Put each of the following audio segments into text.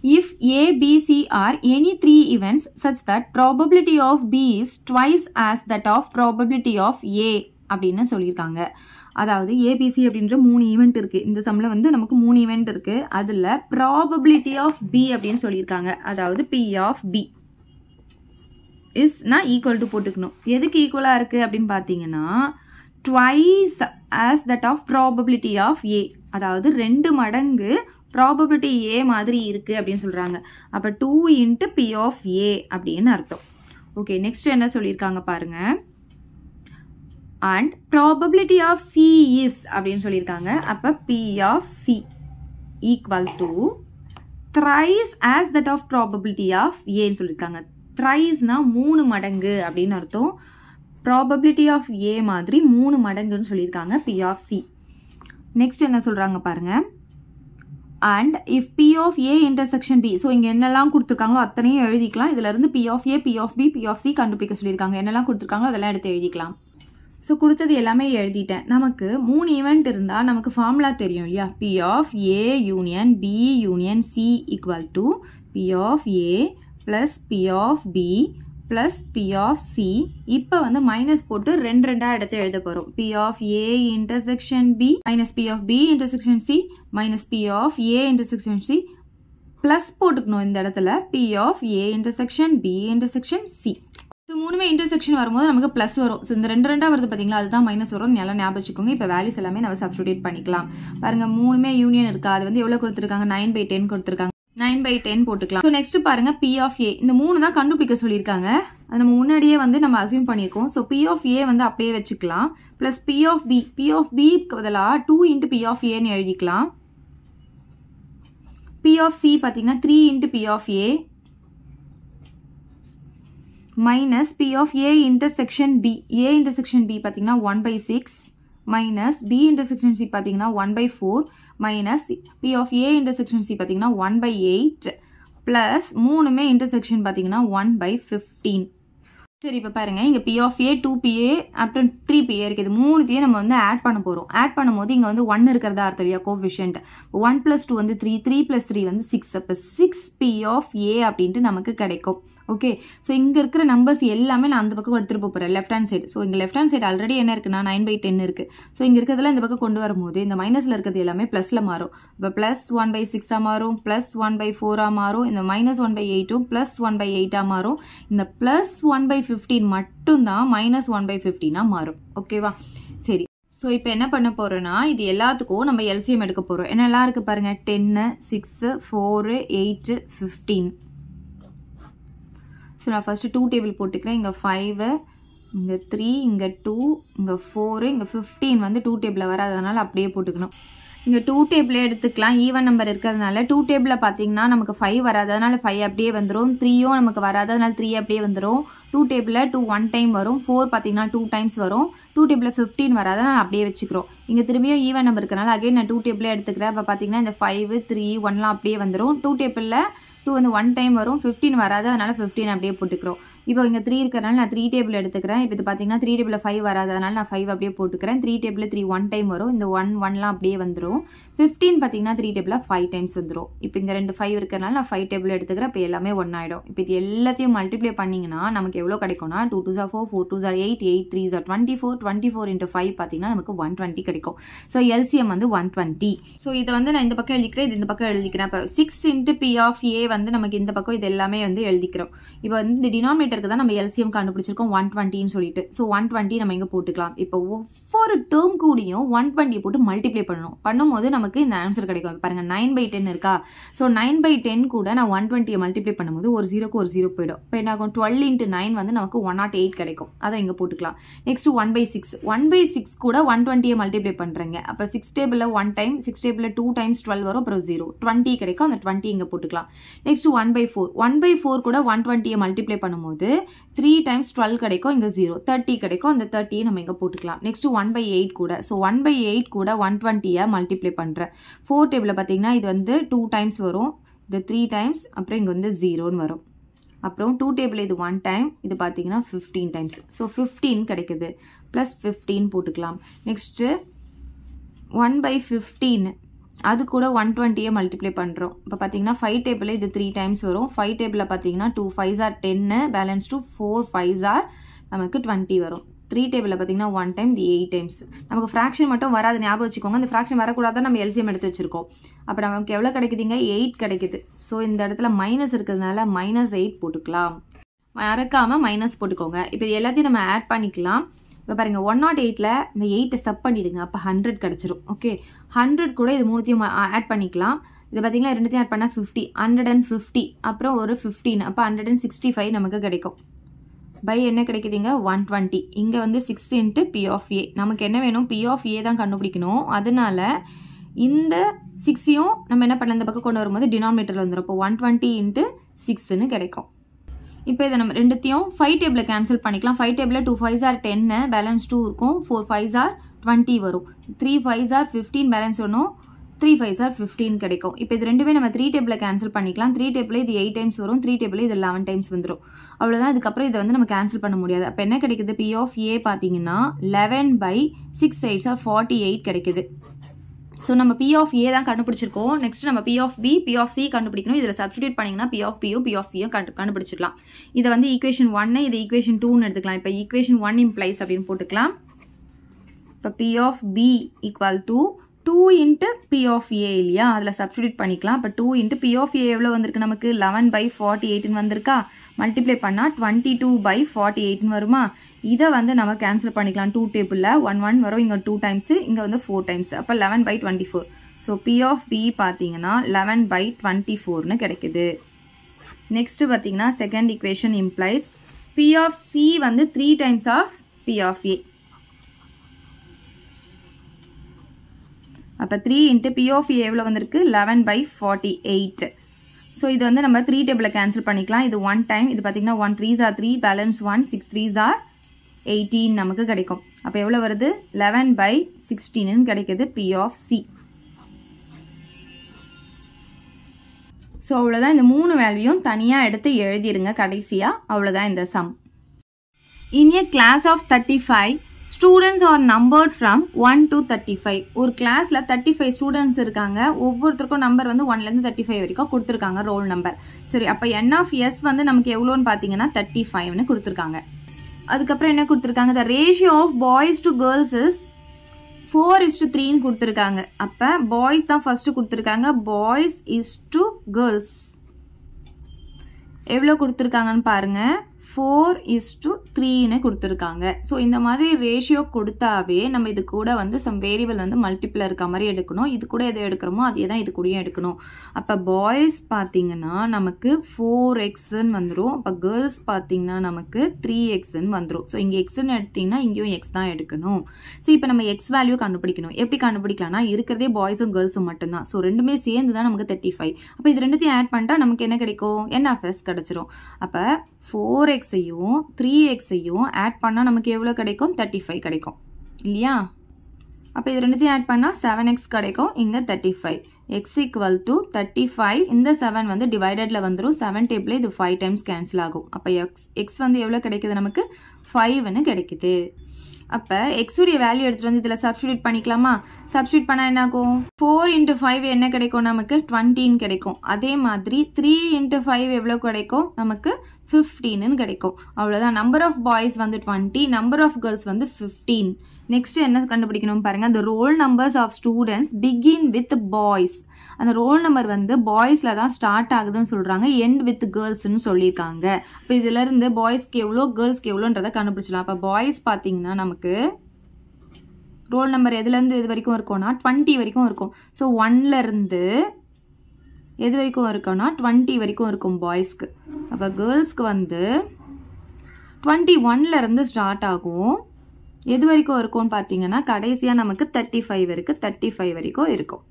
if A, B, C are any three events such that probability of B is twice as that of probability of A அப்படின்னு சொல்லியிருக்காங்க. அதாவது ABC அப்படின்ற 3 event இருக்கு. இந்த சம்ல வந்து நமக்கு 3 ஈவெண்ட் இருக்கு. அதுல ப்ராபபிலிட்டி ஆஃப் பி அப்படின்னு சொல்லியிருக்காங்க. அதாவது பி ஆஃப் பி இஸ் நான் ஈக்குவல் டு போட்டுக்கணும். எதுக்கு ஈக்குவலா இருக்கு அப்படின்னு பார்த்தீங்கன்னா twice as that of probability of A, அதாவது 2 மடங்கு ப்ராபபிலிட்டி ஏ மாதிரி இருக்கு அப்படின்னு சொல்றாங்க. அப்ப 2 இன்ட்டு பி ஆஃப் ஏ அப்படின்னு அர்த்தம். ஓகே, நெக்ஸ்ட் என்ன சொல்லியிருக்காங்க பாருங்க. and probability of C is அப்படின்னு சொல்லியிருக்காங்க. அப்ப P of C equal to thrice as that of probability of A ன்னு சொல்லியிருக்காங்க. thriceனா 3 மடங்கு அப்படின்னு அர்த்தம். probability of A மாதிரி 3 மடங்குன்னு சொல்லியிருக்காங்க P of C. நெக்ஸ்ட் என்ன சொல்றாங்க பாருங்க. and if P of A intersection B, so இங்க என்னெல்லாம் கொடுத்துருக்காங்களோ அத்தனையும் எழுதிக்கலாம். இதுல இருந்து P of A, P of B, P of C கண்டுபிடிக்க சொல்லியிருக்காங்க. என்னெல்லாம் கொடுத்துருக்காங்களோ அதெல்லாம் எடுத்து எழுதிக்கலாம். ஸோ கொடுத்தது எல்லாமே எழுதிட்டேன். நமக்கு 3 ஈவெண்ட் இருந்தால் நமக்கு ஃபார்முலா தெரியும் இல்லையா? P of A union B union C equal to P of A plus P of B plus P of C. இப்போ வந்து மைனஸ் போட்டு 2 எடுத்து எழுத போகிறோம். P of A intersection B minus P of B intersection C minus P of A intersection C plus போட்டுக்கணும் இந்த இடத்துல P of A intersection B intersection C. So 3மே இன்டர்செக்ஷன் வரும்போது நமக்கு ப்ளஸ் வரும். ஸோ இந்த 2 வருது பார்த்தீங்களா, அதுதான் மைனஸ் வரும். நல்லா ஞாபகம் வச்சுக்கோங்க. இப்போ வேல்யூஸ் எல்லாமே நம்ம சப்ஸ்டிட்யூட் பண்ணிக்கலாம். பாருங்க 3மே யூனியன் இருக்கா, அது வந்து எவ்வளோ கொடுத்துருக்காங்க? 9/10 கொடுத்துருக்காங்க. 9/10 போட்டுக்கலாம். ஸோ நெக்ஸ்ட் பாருங்க P of A, இந்த 3 தான் கண்டுபிடிக்க சொல்லியிருக்காங்க. அது நம்ம முன்னாடியே வந்து நம்ம அசியூம் பண்ணியிருக்கோம். ஸோ P of A வந்து அப்படியே வச்சுக்கலாம். Plus P of B, P of B பதிலாக 2 இன்ட்டு P of Aன்னு எழுதிக்கலாம். P of C பார்த்தீங்கன்னா 3 into P of A minus P of A intersection B. A intersection B பார்த்தீங்கன்னா 1/6 minus B intersection C பார்த்தீங்கன்னா 1/4 minus P of A intersection C பார்த்தீங்கன்னா 1/8 plus 3மே intersection பார்த்தீங்கன்னா 1/15. சரி, இப்போ பாருங்க இங்கே P of A 2PA அப்புறம் 3PA இருக்குது. 3த்தையும் நம்ம வந்து ஆட் பண்ண போகிறோம். ஆட் பண்ணும்போது இங்கே வந்து 1 இருக்கிறதா அர்த்தம் இல்லையா? கோஃபிஷியன்ட் 1 + 2 வந்து 3, 3 + 3 வந்து 6. அப்போ 6P of A அப்படின்ட்டு நமக்கு கிடைக்கும். ஓகே, ஸோ இங்கே இருக்கிற நம்பர்ஸ் எல்லாமே நான் அந்த பக்கம் எடுத்துகிட்டு போகிறேன் லெஃப்ட் ஹேண்ட் சைடு. ஸோ இங்கே லெஃப்ட் ஹேண்ட் சைடு ஆல்ரெடி என்ன இருக்குன்னா 9/10 இருக்குது. ஸோ இங்கே இருக்கிறதுல இந்த பக்கம் கொண்டு வரும்போது இந்த மைனஸில் இருக்கிறது எல்லாமே ப்ளஸில் மாறும். இப்போ ப்ளஸ் 1/6 மாறும், ப்ளஸ் 1/4 மாறும், இந்த மைனஸ் 1/8 ப்ளஸ் 1/8 மாறும், இந்த ப்ளஸ் 1/15 மட்டும்தான் மைனஸ் 1/15 மாறும். ஓகேவா? சரி, ஸோ இப்போ என்ன பண்ண போகிறோன்னா இது எல்லாத்துக்கும் நம்ம எல்சிஎம் எடுக்க போகிறோம். என்னெல்லாம் இருக்குது பாருங்கள். 10, 6, 4, 8, 15. ஸோ நான் ஃபஸ்ட்டு 2 டேபிள் போட்டுக்கிறேன். இங்கே 5, இங்கே 3, இங்கே 2, இங்கே 4, இங்கே 15 வந்து 2 டேபிளில் வராதனால அப்படியே போட்டுக்கணும். இங்கே 2 டேபிளே எடுத்துக்கலாம். ஈவன் நம்பர் இருக்கிறதுனால 2 டேபிளில் பார்த்தீங்கன்னா நமக்கு 5 வராது, அதனால் 5 அப்படியே வந்துடும். 3யும் நமக்கு வராது, அதனால் 3 அப்படியே வந்துடும். 2 டேபிளில் 2 1 டைம் வரும். 4 பார்த்தீங்கன்னா 2 டைம்ஸ் வரும். 2 டேபிளில் 15 வராது, நான் அப்படியே வச்சுக்கிறோம். இங்கே திரும்பியும் ஈவன் நம்பர் இருக்கிறனால அகைன் நான் 2 டேபிளே எடுத்துக்கிறேன். அப்போ பார்த்தீங்கன்னா இந்த 5, 3, 1லாம் அப்படியே வந்துடும். 2 டேபிளில் 2 வந்து 1 டைம் வரும். 15 வராது, அதனால் 15 அப்படியே போட்டுக்கிறோம். இப்போ இங்கே 3 இருக்கிறனால நான் 3 டேபிள் எடுத்துக்கிறேன். இப்போ இது பார்த்தீங்கன்னா 3 டேபிளில் 5 வராது, அதனால் நான் 5 அப்படியே போட்டுக்கிறேன். 3 டேபிளில் 3 1 டைம் வரும். இந்த 1லாம் அப்படியே வந்துடும். 15 பார்த்தீங்கன்னா 3 டேபிளில் 5 டைம்ஸ் வந்துடும். இப்போ இங்கே 2 5 இருக்கிறனால நான் 5 டேபிள் எடுத்துக்கிறேன். இப்போ எல்லாமே 1 ஆகிடும். இப்போ இது எல்லாத்தையும் மல்டிப்ளை பண்ணிங்கன்னா நமக்கு எவ்வளோ கிடைக்கும்னா 2 2s are 4, 4 2s are 8, 8 3s are 24, 24 × 5 பார்த்தீங்கன்னா நமக்கு 120 கிடைக்கும். ஸோ எல்சிஎம் வந்து 120. ஸோ இதை வந்து நான் இந்த பக்கம் எழுதிக்கிறேன், இது இந்த பக்கம் எழுதிக்கிறேன். இப்போ 6 × P of A வந்து நமக்கு இந்த பக்கம் இது எல்லாமே வந்து எழுதிக்கிறோம். இப்போ வந்து இந்த டினாமினேட்டருக்கு தான் நம்ம எல்சிஎம் கண்டுபிடிச்சிருக்கோம் 120ன்னு சொல்லிட்டு. ஸோ 120 நம்ம இங்கே போட்டுக்கலாம். இப்போ ஒவ்வொரு டேர்ம் கூடியும் 120 போட்டு மல்டிப்ளை பண்ணணும். பண்ணும்போது நமக்கு இந்த ஆன்சர் கிடைக்கும். பாருங்க 9/10 இருக்கா? ஸோ 9/10 கூட நான் 120 மல்டிப்ளை பண்ணும்போது ஒரு 0க்கு ஒரு 0 போயிடும். இப்போ என்ன ஆகும்? 12 × 9 வந்து நமக்கு 108 கிடைக்கும். அதை இங்கே போட்டுக்கலாம். நெக்ஸ்ட் 1/6, 1/6 கூட 120 மல்டிப்ளை பண்ணுறேங்க. அப்போ 6 டேபிளில் 1 டைம், 6 டேபிளில் 2 டைம்ஸ் 12 வரும், அப்புறம் 0 20 கிடைக்கும். அந்த 20 இங்கே போட்டுக்கலாம். நெக்ஸ்ட் 1/4, 1/4 கூட 120 மல்டிப்ளை பண்ணும்போது 3 டைம்ஸ் 12 கிடைக்கும், இங்கே 0 30 கிடைக்கும். அந்த 30 நம்ம இங்கே போட்டுக்கலாம். நெக்ஸ்ட் 1/8 கூட, ஸோ 1/8 கூட 120 மல்டிப்ளை பண்ணுறேன். 4 டேபிளில் பார்த்தீங்கன்னா இது வந்து 2 டைம்ஸ் வரும், இது 3 டைம்ஸ், அப்புறம் இங்கே வந்து 0ன்னு வரும். அப்புறம் 2 டேபிள் இது 1 டைம், இது பார்த்தீங்கன்னா 15 டைம்ஸ். ஸோ 15 கிடைக்குது. ப்ளஸ் 15 போட்டுக்கலாம். நெக்ஸ்ட்டு 1/15 அது கூட 120 மல்டிப்ளை பண்ணுறோம். இப்போ பார்த்தீங்கன்னா 5 டேபிளில் இது 3 டைம்ஸ் வரும். 5 டேபிளில் பார்த்தீங்கன்னா 2 5s are 10, balance 2 4 5s are நமக்கு 20 வரும். 3 டேபிளில் பார்த்தீங்கன்னா 1 டைம், இது 8 டைம்ஸ். நமக்கு ஃப்ராக்ஷன் மட்டும் வராது, ஞாபகம் வச்சுக்கோங்க. அந்த ஃப்ராக்ஷன் வரக்கூடாது, நம்ம எல்சிஎம் எடுத்து வச்சிருக்கோம். அப்போ நமக்கு எவ்வளோ கிடைக்குதுங்க? 8 கிடைக்குது. ஸோ இந்த இடத்துல மைனஸ் இருக்கிறதுனால -8 போட்டுக்கலாம். மறக்காமல் மைனஸ் போட்டுக்கோங்க. இப்போ இது எல்லாத்தையும் நம்ம ஆட் பண்ணிக்கலாம். இப்போ பாருங்கள் 108ல் இந்த 8 சப் பண்ணிவிடுங்க, அப்போ 100 கிடச்சிரும். ஓகே, 100 கூட இது மூணுத்தையும் ஆட் பண்ணிக்கலாம். இது பார்த்தீங்கன்னா ரெண்டுத்தையும் ஆட் பண்ணால் 50, 150, அப்புறம் ஒரு 15, அப்போ 165 நமக்கு கிடைக்கும். பை என்ன கிடைக்குதுங்க? 120. இங்கே வந்து 6 இன்ட்டு P ஆஃப் ஏ. நமக்கு என்ன வேணும்? P ஆஃப் ஏ தான் கண்டுபிடிக்கணும். அதனால இந்த 6ஐயும் நம்ம என்ன பண்ணலாம், இந்த பக்கம் கொண்டு வரும்போது டினாமினேட்டரில் வந்துடும். இப்போ 120 இன்ட்டு 6ன்னு கிடைக்கும். இப்போ இதை நம்ம ரெண்டுத்தையும் 5 டேபிளில் கேன்சல் பண்ணிக்கலாம். 5 டேபிளில் 2 5s are 10, பேலன்ஸ் 2 இருக்கும். 4 5s are 20 வரும். 3 5s are 15, பேலன்ஸ் ஒன்றும் 3 5s are 15 கிடைக்கும். இப்போ இது ரெண்டுமே நம்ம 3 டேபிளில் கேன்சல் பண்ணிக்கலாம். 3 டேபிளில் இது 8 டைம்ஸ் வரும். 3 டேபிளில் இது 11 டைம்ஸ் வந்துடும். அவ்வளோதான். இதுக்கப்புறம் இதை வந்து நம்ம கேன்சல் பண்ண முடியாது. அப்போ என்ன கிடைக்குது? P ஆஃப் ஏ பார்த்தீங்கன்னா 11/6 8s are 48 கிடைக்குது. ஸோ நம்ம P ஆஃப் ஏ தான் கண்டுபிடிச்சிருக்கோம். நெக்ஸ்ட் நம்ம P of B, P of C கண்டுபிடிக்கணும். இதில் சப்ஸ்டியூட் பண்ணிங்கன்னா P ஆஃப் பியும் P ஆஃப் சியும் கண்டுபிடிச்சிக்கலாம். இதை வந்து ஈக்குவேஷன் 1, இது ஈக்குவேஷன் 2ன்னு எடுத்துக்கலாம். இப்போ ஈக்குவேஷன் 1 இம்ப்ளைஸ் அப்படின்னு போட்டுக்கலாம். இப்போ P of B equal to 2 into P of A இல்லையா, அதில் சப்ஸ்டியூட் பண்ணிக்கலாம். இப்போ 2 இன்ட்டு P ஆஃப் ஏ எவ்வளோ வந்திருக்கு நமக்கு? 11/48ன்னு வந்திருக்கா. மல்டிப்ளை பண்ணால் 22/48ன்னு வருமா. இதை வந்து நம்ம கேன்சல் பண்ணிக்கலாம். 2 டேபிளில் 1 1 வரும், இங்கே 2 டைம்ஸு, இங்கே வந்து 4 டைம்ஸ், அப்போ 11/24. ஸோ P ஆஃப் பி பார்த்தீங்கன்னா 11/24ன்னு கிடைக்குது. நெக்ஸ்ட்டு பார்த்தீங்கன்னா second equation implies P of C வந்து 3 times of P of A. அப்போ 3 இன்ட்டு P ஆஃப் ஏ எவ்வளோ வந்திருக்கு? 11/48. ஸோ இது வந்து நம்ம 3 டேபிளில் கேன்சல் பண்ணிக்கலாம். இது 1 டைம், இது பார்த்தீங்கன்னா 1 3s are 3, balance 1 6 3s are 18 நமக்கு கிடைக்கும். அப்போ எவ்வளோ வருது? 11/16ன்னு கிடைக்குது P ஆஃப் சி. ஸோ அவ்வளோதான். இந்த 3 வேல்யூயும் தனியாக எடுத்து எழுதிருங்க கடைசியாக. அவ்வளோதான் இந்த some. In a class of 35, students are numbered from 1 to 35. ஒரு கிளாஸில் 35 ஸ்டூடெண்ட்ஸ் இருக்காங்க. ஒவ்வொருத்தருக்கும் நம்பர் வந்து 1லேருந்து 35 வரைக்கும் கொடுத்துருக்காங்க, ரோல் நம்பர். சரி, அப்போ N ஆஃப் S வந்து நமக்கு எவ்வளோன்னு பார்த்தீங்கன்னா 35ன்னு கொடுத்துருக்காங்க. அதுக்கப்புறம் என்ன கொடுத்துருக்காங்க? the ratio of boys to girls is 4:3ன்னு கொடுத்துருக்காங்க. அப்போ பாய்ஸ் தான் ஃபர்ஸ்ட் கொடுத்துருக்காங்க. boys is to girls எவ்வளோ கொடுத்துருக்காங்கன்னு பாருங்க. 4:3ன்னு கொடுத்துருக்காங்க. ஸோ இந்த மாதிரி ரேஷியோ கொடுத்தாவே நம்ம இது கூட வந்து சம் வேரியபிள் வந்து மல்டிப்பிள் இருக்க மாதிரி எடுக்கணும். இது கூட எதை எடுக்கிறோமோ அதே தான் இது கூடயும் எடுக்கணும். அப்போ பாய்ஸ் பார்த்தீங்கன்னா நமக்கு 4xன்னு வந்துடும். அப்போ கேர்ள்ஸ் பார்த்தீங்கன்னா நமக்கு 3xன்னு வந்துடும். ஸோ இங்கே எக்ஸ்ன்னு எடுத்திங்கன்னா இங்கேயும் எக்ஸ் தான் எடுக்கணும். ஸோ இப்போ நம்ம எக்ஸ் வேல்யூ கண்டுபிடிக்கணும். எப்படி கண்டுபிடிக்கலாம்னா இருக்கிறதே பாய்ஸும் கேர்ள்ஸும் மட்டும்தான். ஸோ ரெண்டுமே சேர்ந்து தான் நமக்கு 35. அப்போ இது ரெண்டுத்தையும் ஆட் பண்ணிட்டா நமக்கு என்ன கிடைக்கும்? N ஆஃப் S கிடச்சிரும். அப்போ 4xஐயும் 3xஐயும் ஆட் பண்ணால் நமக்கு எவ்வளோ கிடைக்கும்? 35 கிடைக்கும் இல்லையா. அப்போ இது ரெண்டுத்தையும் ஆட் பண்ணால் 7x கிடைக்கும். இங்கே 35. x equal to 35. இந்த 7 வந்து டிவைடடில் வந்துடும். 7 டேபிளில் இது 5 டைம்ஸ் கேன்சல் ஆகும். அப்போ எக்ஸ் வந்து எவ்வளோ கிடைக்குது நமக்கு? 5ன்னு கிடைக்குது. அப்போ எக்ஸுடைய வேல்யூ எடுத்துகிட்டு வந்து இதில் சப்ஸ்டியூட் பண்ணிக்கலாமா? சப்ஸ்டியூட் பண்ணால் என்ன ஆகும்? 4 × 5 என்ன கிடைக்கும் நமக்கு? 20ன்னு கிடைக்கும். அதே மாதிரி 3 × 5 எவ்வளோ கிடைக்கும் நமக்கு? 15ன்னு கிடைக்கும். அவ்வளோதான். நம்பர் ஆஃப் பாய்ஸ் வந்து 20, நம்பர் ஆஃப் கேர்ள்ஸ் வந்து 15. நெக்ஸ்ட் என்ன கண்டுபிடிக்கணும் பாருங்க. அந்த roll numbers of students begin with boys. அந்த ரோல் நம்பர் வந்து பாய்ஸில் தான் ஸ்டார்ட் ஆகுதுன்னு சொல்கிறாங்க, எண்ட் வித் கேர்ள்ஸ்ன்னு சொல்லியிருக்காங்க. இப்போ இதிலேருந்து பாய்ஸ்க்கு எவ்வளோ கேர்ள்ஸ்க்கு எவ்வளோன்றதை கண்டுபிடிச்சலாம். அப்போ பாய்ஸ் பார்த்தீங்கன்னா நமக்கு ரோல் நம்பர் எதுலேருந்து எது வரைக்கும் இருக்கும்னா 20 வரைக்கும் இருக்கும். ஸோ 1லேருந்து எது வரைக்கும் இருக்கும்னா 20 வரைக்கும் இருக்கும் பாய்ஸ்க்கு. அப்போ கேர்ள்ஸ்க்கு வந்து 21லேருந்து ஸ்டார்ட் ஆகும். எது வரைக்கும் இருக்கும்னு பார்த்தீங்கன்னா கடைசியாக நமக்கு 35 வரைக்கும் 35 வரைக்கும் இருக்கும்.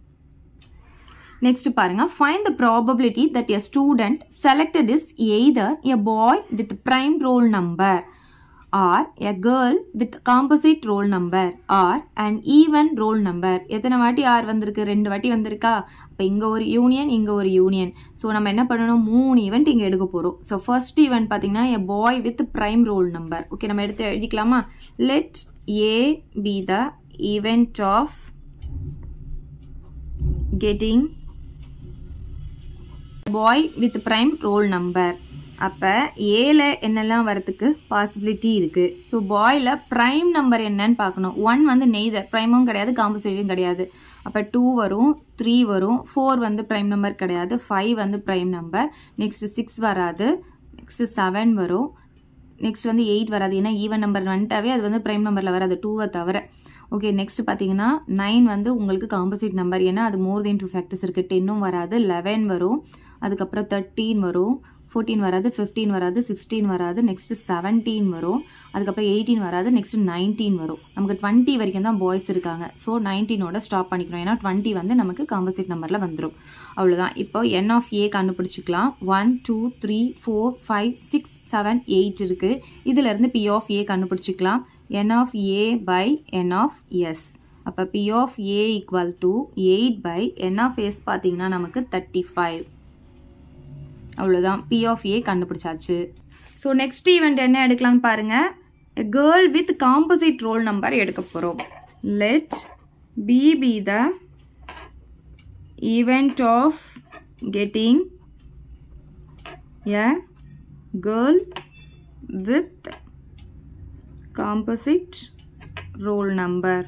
நெக்ஸ்ட் பாருங்க. Find the probability that a student selected is either a boy with prime roll number or a girl with composite roll number or and even roll number. எத்தனை வாட்டி ஆர் வந்திருக்கு? 2 வாட்டி வந்திருக்கா. இப்போ இங்கே ஒரு யூனியன், இங்கே ஒரு யூனியன். ஸோ நம்ம என்ன பண்ணணும்? 3 ஈவெண்ட் இங்கே எடுக்க போகிறோம். ஸோ ஃபர்ஸ்ட் ஈவெண்ட் பார்த்தீங்கன்னா a boy with prime roll number. Okay, நம்ம எடுத்து எழுதிக்கலாமா? Let A be the event of getting boy with prime roll number. அப்போ ஏல என்னெல்லாம் வரத்துக்கு பாசிபிலிட்டி இருக்குது. ஸோ பாயில் ப்ரைம் நம்பர் என்னன்னு பார்க்கணும். 1 வந்து நெய்தர் ப்ரைமும் கிடையாது, காம்பன்சேஷனும் கிடையாது. அப்போ 2 வரும், 3 வரும், 4 வந்து ப்ரைம் நம்பர் கிடையாது, 5 வந்து ப்ரைம் நம்பர், நெக்ஸ்ட்டு 6 வராது, நெக்ஸ்ட்டு 7 வரும், நெக்ஸ்ட் வந்து 8 வராது. ஏன்னா ஈவன் நம்பர் வந்துட்டாவே அது வந்து ப்ரைம் நம்பரில் வராது 2வை தவிர. ஓகே, நெக்ஸ்ட் பார்த்தீங்கன்னா 9 வந்து உங்களுக்கு காம்பசிட் நம்பர். ஏன்னா அது மோர் தென் 2 ஃபேக்டர்ஸ் இருக்குது. 10ம் வராது, 11 வரும், அதுக்கப்புறம் 13 வரும், 14 வராது, 15 வராது, 16 வராது, நெக்ஸ்ட் 17 வரும், அதுக்கப்புறம் 18 வராது, நெக்ஸ்ட் 19 வரும். நமக்கு 20 வரைக்கும் தான் பாய்ஸ் இருக்காங்க. ஸோ 19ஓட ஸ்டாப் பண்ணிக்கணும். ஏன்னா 20 வந்து நமக்கு காம்பசிட் நம்பரில் வந்துடும். அவ்வளோதான். இப்போ n of a கண்டுபிடிச்சிக்கலாம். 1 2 3 4 5 6 7 8 இருக்குது. இதிலேருந்து p of a கண்டுபிடிச்சிக்கலாம். n of a by n of s. அப்போ p of a equal to 8 by n of s பார்த்தீங்கன்னா நமக்கு 35. அவ்வளோதான், p of a கண்டுபிடிச்சாச்சு. ஸோ நெக்ஸ்ட் ஈவெண்ட் என்ன எடுக்கலாம்னு பாருங்கள். Girl with composite roll number எடுக்க போகிறோம். Let b be the event of getting a girl with composite roll number.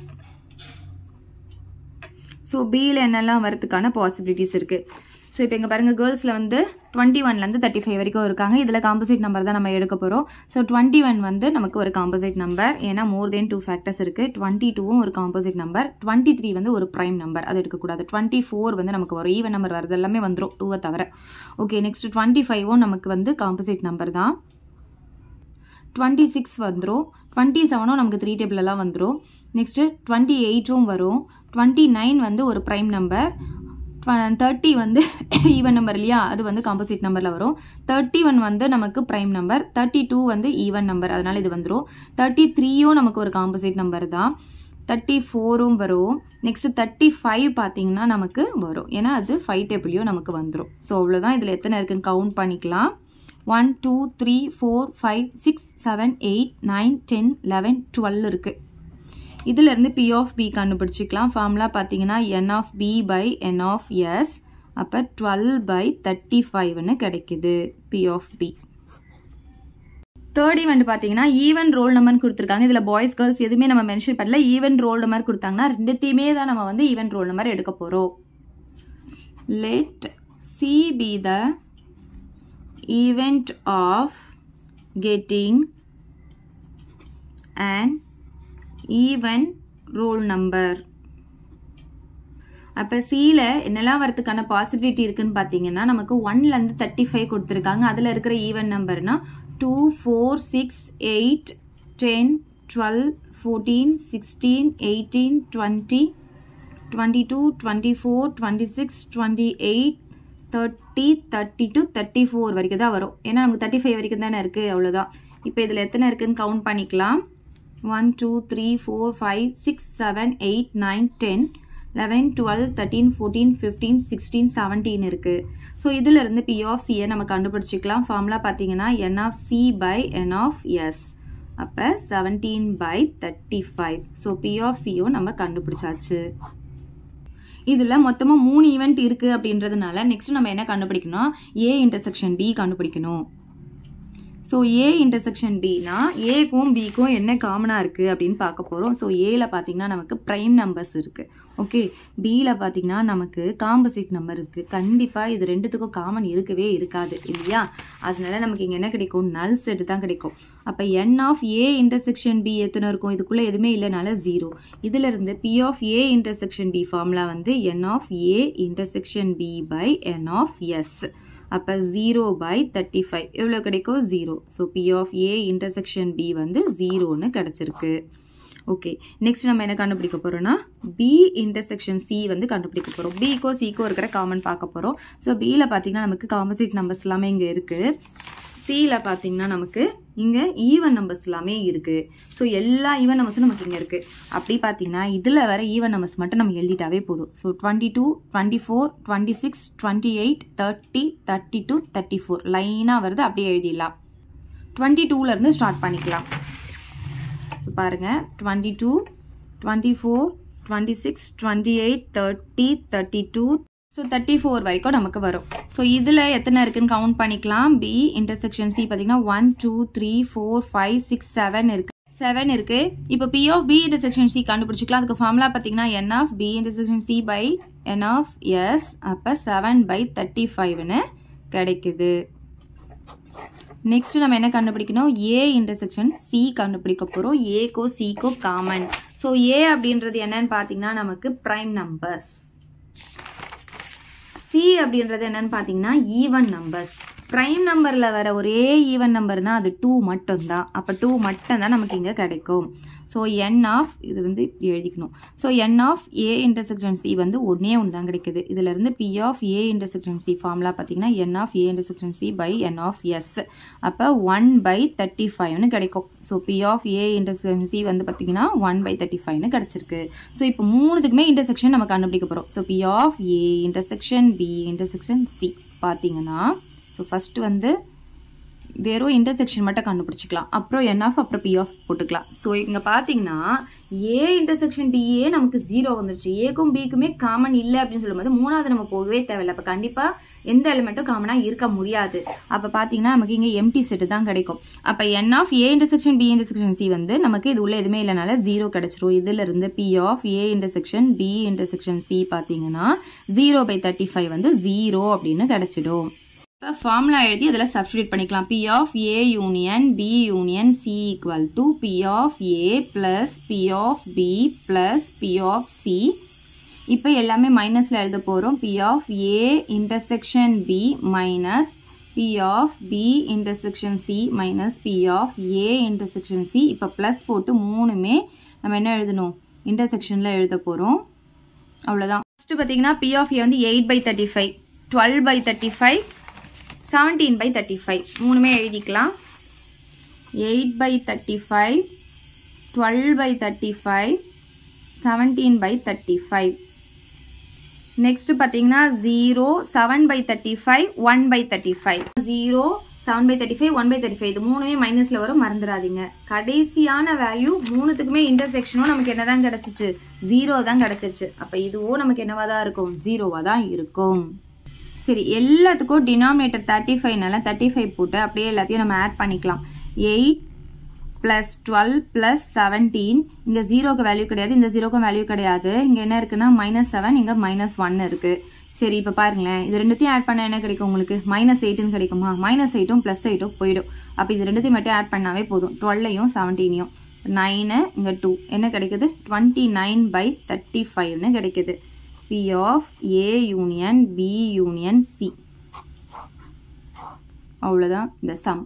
So பியில் என்னெல்லாம் வரதுக்கான பாசிபிலிட்டிஸ் இருக்குது. ஸோ இப்போ இங்கே பாருங்கள், கேர்ள்ஸில் வந்து 21லேருந்து 35 வரைக்கும் இருக்காங்க. இதில் காம்போசிட் நம்பர் தான் நம்ம எடுக்க போகிறோம். ஸோ 21 வந்து நமக்கு ஒரு காம்போசிட் நம்பர், ஏன்னா மோர் தென் 2 ஃபேக்டர்ஸ் இருக்குது. 22ம் ஒரு காம்போசிட் நம்பர், 23 வந்து ஒரு ப்ரைம் நம்பர், அது எடுக்கக்கூடாது. 24 வந்து நமக்கு வரும், ஈவன் நம்பர் வரது எல்லாமே வந்துடும் 2வை தவிர. ஓகே, நெக்ஸ்ட் 25ம் நமக்கு வந்து காம்போசிட் நம்பர் தான். 26 வந்துடும், 27ம் நமக்கு 3 டேபிளெல்லாம் வந்துடும். நெக்ஸ்ட்டு 28ம் வரும், 29 வந்து ஒரு ப்ரைம் நம்பர், 30 வந்து ஈவன் நம்பர் இல்லையா, அது வந்து காம்போசிட் நம்பரில் வரும். 31 வந்து நமக்கு ப்ரைம் நம்பர், 32 வந்து ஈவன் நம்பர், அதனால் இது வந்துடும். 33யும் நமக்கு ஒரு காம்போசிட் நம்பர் தான். 34ம் வரும். நெக்ஸ்ட்டு 35 பார்த்தீங்கன்னா நமக்கு வரும், ஏன்னா அது 5 டேபிளையும் நமக்கு வந்துடும். ஸோ அவ்வளோதான். இதில் எத்தனை இருக்குன்னு கவுண்ட் பண்ணிக்கலாம். 1 2 3 4 5 6 7 8 9 10 11 12 இருக்குது. இதிலிருந்து p of b கண்டுபிடிச்சிக்கலாம். ஃபார்முலா பார்த்தீங்கன்னா n of b by n of s. அப்போ 12 by 35ன்னு கிடைக்குது p of b. Third event பார்த்தீங்கன்னா ஈவன் ரோல் நம்பர்னு கொடுத்துருக்காங்க. இதில் பாய்ஸ் கேர்ள்ஸ் எதுவுமே நம்ம மென்ஷன் பண்ணல. ஈவன் ரோல் நம்பர் கொடுத்தாங்கன்னா ரெண்டுத்தையுமே தான் நம்ம வந்து ஈவன் ரோல் நம்பர் எடுக்க போகிறோம். Let c be the event of getting an even roll number. அப்போ சியில் என்னெல்லாம் வரதுக்கான பாசிபிலிட்டி இருக்குன்னு பார்த்தீங்கன்னா நமக்கு 1லேருந்து 35 கொடுத்துருக்காங்க. அதில் இருக்கிற ஈவன் நம்பர்னா 2 4 6 8 10 12 14 16 18 20 22 24 26 28 30 32 34 வரைக்கும் தான் வரும். ஏன்னா நமக்கு 35 வரைக்கும் தானே இருக்குது. அவ்வளோதான். இப்போ இதில் எத்தனை இருக்குன்னு கவுண்ட் பண்ணிக்கலாம். 1 2 3 4 5 6 7 8 9 10 11 12 13 14 15 16 17 இருக்குது. ஸோ இதிலிருந்து p of c நம்ம கண்டுபிடிச்சிக்கலாம். ஃபார்முலா பார்த்தீங்கன்னா n of c by n of s. அப்போ 17 by 35. ஸோ p of c-யும் நம்ம கண்டுபிடிச்சாச்சு. இதில் மொத்தமாக 3 ஈவெண்ட் இருக்குது அப்படின்றதுனால நெக்ஸ்ட் நம்ம என்ன கண்டுபிடிக்கணும், a intersection b கண்டுபிடிக்கணும். ஸோ ஏ இன்டர்செக்ஷன் பினா ஏக்கும் பிக்கும் என்ன காமனாக இருக்குது அப்படின்னு பார்க்க போகிறோம். ஸோ ஏல பார்த்தீங்கன்னா நமக்கு ப்ரைம் நம்பர்ஸ் இருக்குது. ஓகே, பியில் பார்த்தீங்கன்னா நமக்கு காம்போசிட் நம்பர் இருக்குது. கண்டிப்பாக இது ரெண்டுத்துக்கும் காமன் இருக்கவே இருக்காது இல்லையா. அதனால நமக்கு இங்கே என்ன கிடைக்கும், நல் செட் தான் கிடைக்கும். அப்போ n of a intersection b எத்தனை இருக்கும், இதுக்குள்ளே எதுவுமே இல்லைனால 0. இதிலிருந்து p of a intersection b formula வந்து n of a intersection b by n of s. அப்போ 0 by 35 எவ்வளோ கிடைக்கும், 0. So p of a intersection b வந்து 0ன்னு கிடச்சிருக்கு. ஓகே, நெக்ஸ்ட் நம்ம என்ன கண்டுபிடிக்க போகிறோம்னா b intersection c வந்து கண்டுபிடிக்க போகிறோம். பிக்கோ சிக்கோ இருக்கிற காமன் பார்க்க போகிறோம். ஸோ பியில் பார்த்தீங்கன்னா நமக்கு காம்போசிட் நம்பர்ஸ் எல்லாமே இங்கே இருக்குது. சியில் பார்த்தீங்கன்னா நமக்கு இங்கே ஈவன் நம்பர்ஸ் எல்லாமே இருக்குது. ஸோ எல்லா ஈவன் நம்பர்ஸும் நமக்கு இங்கே இருக்குது. அப்படி பார்த்தீங்கன்னா இதில் வர ஈவன் நம்பர்ஸ் மட்டும் நம்ம எழுதிட்டாவே போதும். ஸோ 22 24 26 28 30 32 34 லைனாக வருது, அப்படியே எழுதிடலாம். 22லேருந்து ஸ்டார்ட் பண்ணிக்கலாம். ஸோ பாருங்கள், 22 24 26, 28, 30, 32, ஸோ 34 வரைக்கும் நமக்கு வரும். ஸோ இதில் எத்தனை இருக்குன்னு கவுண்ட் பண்ணிக்கலாம். பி இன்டர்செக்ஷன் சி பார்த்தீங்கன்னா 1, 2, 3, 4, 5, 6, 7 இருக்கு. 7 இருக்கு. இப்போ P of B intersection C கண்டுபிடிச்சிக்கலாம். அதுக்கு ஃபார்முலா பார்த்தீங்கன்னா N of B intersection C by N of S. அப்போ 7/35ன்னு கிடைக்குது. நெக்ஸ்ட் நம்ம என்ன கண்டுபிடிக்கணும்? A இன்டர்செக்ஷன் C கண்டுபிடிக்க போகிறோம். ஏக்கோ சிக்கோ காமன். ஸோ A அப்படின்றது என்னன்னு பார்த்தீங்கன்னா நமக்கு ப்ரைம் நம்பர்ஸ். C அப்படின்றது என்னன்னு பார்த்தீங்கன்னா ஈவன் நம்பர்ஸ். ப்ரைம் நம்பரில் வர ஒரே ஈவன் நம்பர்னா அது 2 மட்டும்தான். அப்போ 2 மட்டும்தான் நமக்கு இங்கே கிடைக்கும். ஸோ என் ஆஃப் இது வந்து இப்படி எழுதிக்கணும். So n of A intersection C வந்து ஒன்றே ஒன்று தான் கிடைக்குது. இதிலிருந்து P of A intersection C formula பார்த்தீங்கன்னா n of A intersection C by n of S. அப்போ 1/35ன்னு கிடைக்கும். So P of A intersection C வந்து பார்த்தீங்கன்னா 1/35ன்னு கிடச்சிருக்கு. ஸோ இப்போ மூணுத்துக்குமே இன்டர்செக்ஷன் நம்ம கண்டுபிடிக்க போகிறோம். So P of A intersection B intersection C பார்த்தீங்கன்னா ஸோ ஃபஸ்ட்டு வந்து வெறும் இன்டர்செக்ஷன் மட்டும் கண்டுபிடிச்சிக்கலாம். அப்புறம் என் ஆஃப் அப்புறம் பி ஆஃப் போட்டுக்கலாம். ஸோ இங்கே பார்த்தீங்கன்னா ஏ இன்டர்செக்ஷன் பிஏ நமக்கு 0 வந்துருச்சு. ஏக்கும் பிக்குமே காமன் இல்லை அப்படின்னு சொல்லும்போது மூணாவது நம்ம போகவே தேவையில்லை. அப்போ கண்டிப்பாக எந்த எலிமெண்ட்டும் காமனாக இருக்க முடியாது. அப்போ பார்த்தீங்கன்னா நமக்கு இங்கே எம்டி செட்டு தான் கிடைக்கும். அப்போ n of A intersection B intersection C வந்து நமக்கு இது உள்ள எதுவுமே இல்லைனால 0 கிடைச்சிரும். இதிலிருந்து P of A intersection B intersection C பார்த்தீங்கன்னா 0/35 வந்து 0 அப்படின்னு கிடைச்சிடும். இப்போ ஃபார்முலா எழுதி அதில் சப்ஸ்டியூட் பண்ணிக்கலாம். P of A union B union C equal to P of A plus P of B plus P of C. இப்போ எல்லாமே மைனஸில் எழுத போகிறோம். P of A intersection B minus P of B intersection C minus P of A intersection C. இப்போ plus போட்டு மூணுமே நம்ம என்ன எழுதணும்? இன்டர்செக்ஷனில் எழுத போகிறோம். அவ்வளோதான். ஃபஸ்ட்டு பார்த்தீங்கன்னா P of A வந்து 8/35, 12/35, 17/35 மூணுமே எழுதிக்கலாம். 8/35, 12/35, 17/35. நெக்ஸ்ட் பார்த்தீங்கன்னா 0, 7/35, 1/35. 0, 7/35, 1/35 இது மூணுமே மைனஸில் வரும், மறந்துடாதீங்க. கடைசியான வேல்யூ மூணுத்துக்குமே இன்டர்செக்ஷனும் நமக்கு என்னதான் கிடச்சிச்சு? 0 தான் கிடச்சிச்சு. அப்போ இதுவும் நமக்கு என்னவா தான் இருக்கும்? 0வா தான் இருக்கும். சரி, எல்லாத்துக்கும் டினாமினேட்டர் 35னால 35 போட்டு அப்படியே எல்லாத்தையும் நம்ம ஆட் பண்ணிக்கலாம். 8 + 12 + 17. இங்கே 0க்கு வேல்யூ கிடையாது, இந்த 0க்கும் வேல்யூ கிடையாது. இங்கே என்ன இருக்குன்னா -7, இங்கே -1 இருக்கு. சரி, இப்போ பாருங்களேன், இது ரெண்டுத்தையும் ஆட் பண்ணால் என்ன கிடைக்கும் உங்களுக்கு? -8ன்னு கிடைக்குமா? -8ம் +8ம் போயிடும். அப்போ இது ரெண்டுத்தையும் மட்டும் ஆட் பண்ணாவே போதும். 12ஐயும் 17ஐயும் 9, இங்கே 2 என்ன கிடைக்குது? 29/35ன்னு கிடைக்குது. P of A union B union C. அவ்வளோதான் இந்த சம்.